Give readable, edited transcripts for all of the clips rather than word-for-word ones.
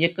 1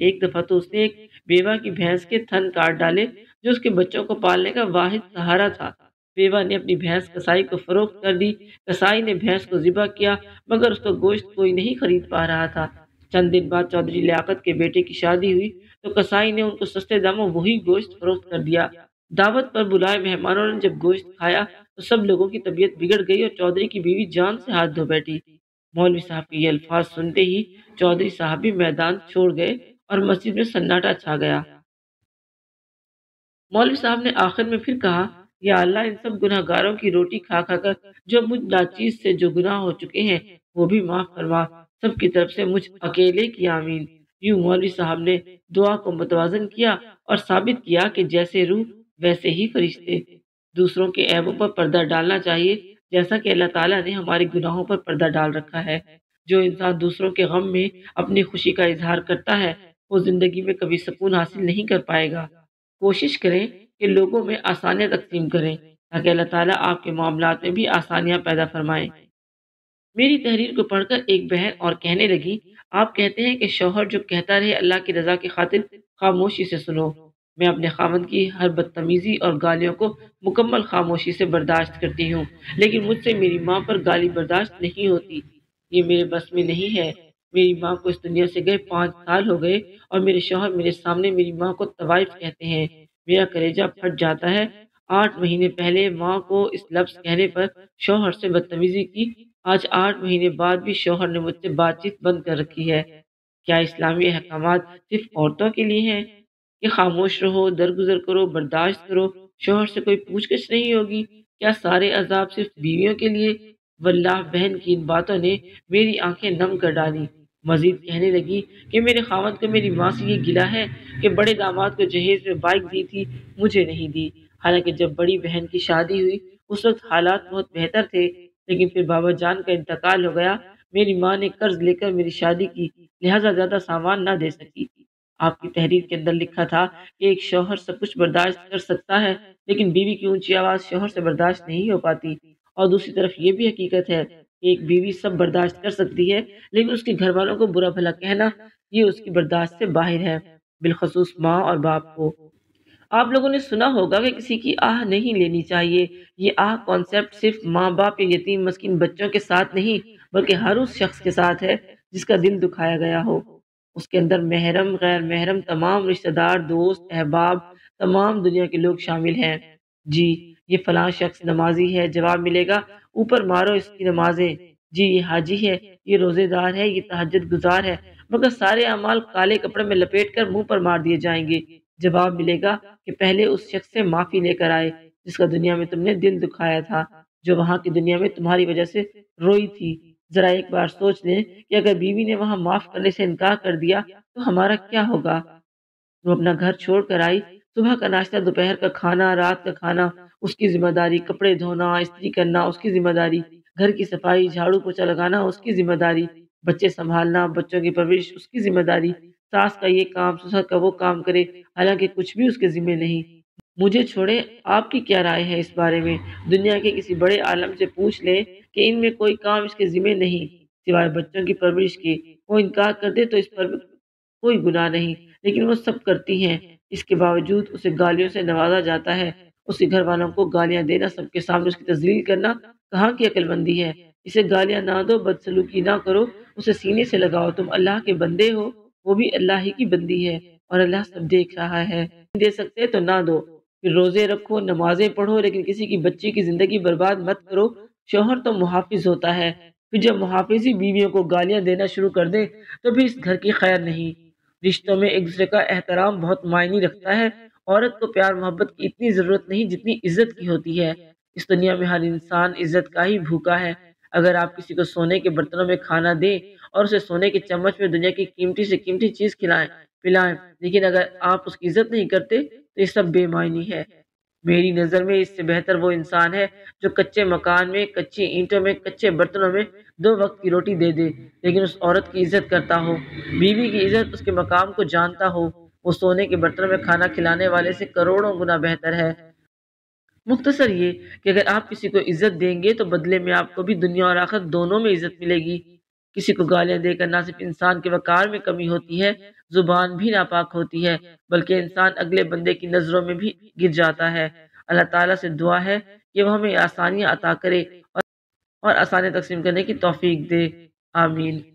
ایک دفعہ تو اس نے ایک بیوہ کی بھینس کے تھن کاٹ ڈالے جو اس کے بچوں کو پالنے کا واحد سہارا تھا۔ بیوہ نے اپنی بھینس کسائی کو فروخت کر دی۔ کسائی نے بھینس کو ذبح کیا مگر اس کا گوشت کوئی نہیں خرید پا رہا تھا۔ چند دن بعد چودھری لیاقت کے بیٹے کی شادی ہوئی تو کسائی نے ان کو سستے داموں وہی گوشت فروخت کر دیا۔ دعوت پر بلائے مہمانوں نے جب گوشت کھایا تو سب لوگوں کی طبیعت بگڑ گئی اور چودھری کی بیوی جان سے ہاتھ دھو بیٹھی۔ مولوی صاحب کے یہ الفاظ سنتے ہی چودھری صاحب بھی میدان چھوڑ گئے اور مسجد میں سناٹا چھا گیا۔ مولوی صاحب نے آخر میں پھر کہا، یا اللہ ان سب گناہ گاروں کی روٹی کھا کھا کر جو مجھ ناچیز سے جو گناہ ہو چکے ہیں وہ بھی معاف فرما، سب کی طرف سے مجھ اکیلے کی آمین۔ یوں مولوی صاحب نے دعا کو متوازن کیا اور ثابت کیا کہ جیسے روح ویسے ہی فرشتے۔ دوسروں کے عیبوں پر پردہ ڈالنا چاہیے جیسا کہ اللہ تعالیٰ نے ہمارے گناہوں پر پردہ ڈال رکھا ہے۔ جو انسان دوسروں کے غم میں اپنی خوشی کا اظہار کرتا ہے وہ زندگی میں کبھی سکون حاصل نہیں کر پائے گا۔ کوشش کریں کہ لوگوں میں آسانیاں تقسیم کریں تاکہ اللہ تعالیٰ آپ کے معاملات میں بھی آسانیاں پیدا فرمائیں۔ میری تحریر کو پڑھ کر ایک بہن اور کہنے لگی، آپ کہتے ہیں کہ شوہر جو کہتا رہے اللہ کی رضا کی خاطر خاموشی سے سنو۔ میں اپنے خاوند کی ہر بدتمیزی اور گالیوں کو مکمل خاموشی سے برداشت کرتی ہوں، لیکن مجھ سے میری ماں پر گالی برداشت نہیں ہوتی۔ یہ میرے بس میں نہیں ہے۔ میری ماں کو اس دنیا سے گئے 5 سال ہو گئے اور میرے شوہر میرے سامنے میری ماں کو طوائف کہتے ہیں۔ میرا کلیجہ پھٹ جاتا ہے۔ 8 مہینے پہلے ماں کو اس لفظ کہنے پر شوہر سے بدتمیزی کی، آج 8 مہینے بعد بھی شوہر نے مجھ سے بات چیت بند کر رکھی ہے۔ کیا اسلامی احکامات صرف عورتوں کے لیے ہیں کہ خاموش رہو، درگزر کرو، برداشت کرو، شوہر سے کوئی پوچھ گچھ نہیں ہوگی؟ کیا سارے عذاب صرف بیویوں کے لیے؟ واللہ بہن کی ان باتوں نے میری آنکھیں نم کر ڈالی۔ مزید کہنے لگی کہ میرے خاوند کو میری ماں سے یہ گلہ ہے کہ بڑے داماد کو جہیز میں بائک دی تھی، مجھے نہیں دی۔ حالانکہ جب بڑی بہن کی شادی ہوئی اس وقت حالات بہت بہتر تھے، لیکن پھر بابا جان کا انتقال ہو گیا۔ میری ماں نے قرض لے کر میری شادی کی، لہٰذا زیادہ سامان نہ دے سکی۔ آپ کی تحریر کے اندر لکھا تھا کہ ایک شوہر سب کچھ برداشت کر سکتا ہے لیکن بیوی کی اونچی آواز شوہر سے برداشت نہیں ہو پاتی، اور دوسری طرف یہ بھی حقیقت ہے کہ ایک بیوی سب برداشت کر سکتی ہے لیکن اس کے گھر والوں کو برا بھلا کہنا یہ اس کی برداشت سے باہر ہے، بالخصوص ماں اور باپ کو۔ آپ لوگوں نے سنا ہوگا کہ کسی کی آہ نہیں لینی چاہیے۔ یہ آہ کانسیپٹ صرف ماں باپ یا یتیم مسکین بچوں کے ساتھ نہیں بلکہ ہر اس شخص کے ساتھ ہے جس کا دل دکھایا گیا ہو۔ اس کے اندر محرم، غیر محرم، تمام رشتہ دار، دوست، احباب، تمام دنیا کے لوگ شامل ہیں۔ جی یہ فلاں شخص نمازی ہے، جواب ملے گا اوپر مارو اس کی نمازیں۔ جی یہ حاجی ہے، یہ روزے دار ہے، یہ تہجد گزار ہے، مگر سارے اعمال کالے کپڑے میں لپیٹ کر منہ پر مار دیے جائیں گے۔ جواب ملے گا کہ پہلے اس شخص سے معافی لے کر آئے جس کا دنیا میں تم نے دل دکھایا تھا، جو وہاں کی دنیا میں تمہاری وجہ سے روئی تھی۔ ذرا ایک بار سوچ لیں کہ اگر بیوی نے وہاں معاف کرنے سے انکار کر دیا تو ہمارا کیا ہوگا؟ وہ اپنا گھر چھوڑ کر آئی، صبح کا ناشتہ، دوپہر کا کھانا، رات کا کھانا اس کی ذمہ داری، کپڑے دھونا، استری کرنا اس کی ذمہ داری، گھر کی صفائی، جھاڑو پوچھا لگانا اس کی ذمہ داری، بچے سنبھالنا، بچوں کی پرورش اس کی ذمہ داری، ساس کا یہ کام، سسر کا وہ کام کرے، حالانکہ کچھ بھی اس کے ذمہ نہیں۔ مجھے چھوڑے آپ کی کیا رائے ہے اس بارے میں؟ دنیا کے کسی بڑے عالم سے پوچھ لیں کہ ان میں کوئی کام اس کے ذمہ نہیں سوائے بچوں کی پرورش کے۔ وہ انکار کر دے تو اس پر کوئی گناہ نہیں، لیکن وہ سب کرتی ہیں، اس کے باوجود اسے گالیوں سے نوازا جاتا ہے۔ اس کے گھر والوں کو گالیاں دینا، سب کے سامنے اس کی تذلیل کرنا کہاں کی عقل مندی ہے؟ اسے گالیاں نہ دو، بدسلوکی نہ کرو، اسے سینے سے لگاؤ، تم اللہ کے بندے ہو، وہ بھی اللہ ہی کی بندی ہے اور اللہ سب دیکھ رہا ہے۔ نہیں دے سکتے تو نہ دو، پھر روزے رکھو، نمازیں پڑھو، لیکن کسی کی بچی کی زندگی برباد مت کرو۔ شوہر تو محافظ ہوتا ہے، پھر جب محافظ ہی بیویوں کو گالیاں دینا شروع کر دے تو پھر اس گھر کی خیر نہیں۔ رشتوں میں ایک دوسرے کا احترام بہت معنی رکھتا ہے۔ عورت کو پیار محبت کی اتنی ضرورت نہیں جتنی عزت کی ہوتی ہے۔ اس دنیا میں ہر انسان عزت کا ہی بھوکا ہے۔ اگر آپ کسی کو سونے کے برتنوں میں کھانا دیں اور اسے سونے کے چمچ میں دنیا کی قیمتی سے قیمتی چیز کھلائیں پلائیں، لیکن اگر آپ اس کی عزت نہیں کرتے تو یہ سب بے معنی ہے۔ میری نظر میں اس سے بہتر وہ انسان ہے جو کچے مکان میں، کچی اینٹوں میں، کچے برتنوں میں 2 وقت کی روٹی دے دے لیکن اس عورت کی عزت کرتا ہو، بیوی کی عزت، اس کے مقام کو جانتا ہو۔ وہ سونے کے برتنوں میں کھانا کھلانے والے سے کروڑوں گنا بہتر ہے۔ مختصر یہ کہ اگر آپ کسی کو عزت دیں گے تو بدلے میں آپ کو بھی دنیا اور آخرت دونوں میں عزت ملے گی۔ کسی کو گالیاں دے کر نہ صرف انسان کے وقار میں کمی ہوتی ہے، زبان بھی ناپاک ہوتی ہے، بلکہ انسان اگلے بندے کی نظروں میں بھی گر جاتا ہے۔ اللہ تعالیٰ سے دعا ہے کہ وہ ہمیں آسانیاں عطا کرے اور آسانیاں تقسیم کرنے کی توفیق دے۔ آمین۔